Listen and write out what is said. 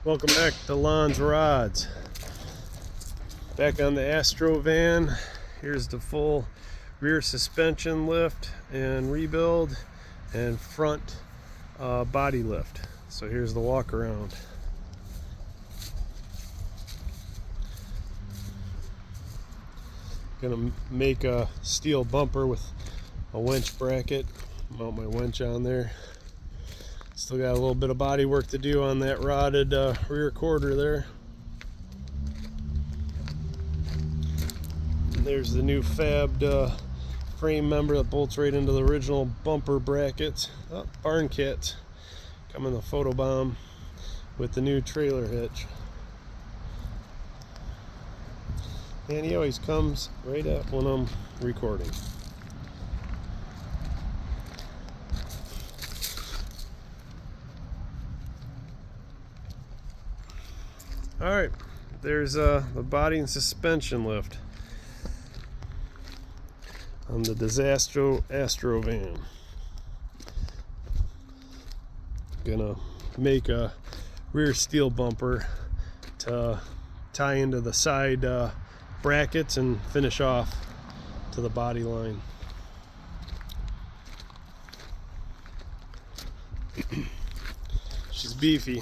Welcome back to Lon's Rods. Back on the Astro-Van. Here's the full rear suspension lift and rebuild and front body lift. So here's the walk around. Gonna make a steel bumper with a winch bracket. Mount my winch on there. Still got a little bit of body work to do on that rotted rear quarter there. And there's the new fabbed frame member that bolts right into the original bumper brackets. Oh, barn kit coming the photobomb with the new trailer hitch. And he always comes right up when I'm recording. Alright, there's the body and suspension lift on the Dis-Astro-Van. Gonna make a rear steel bumper to tie into the side brackets and finish off to the body line. She's beefy.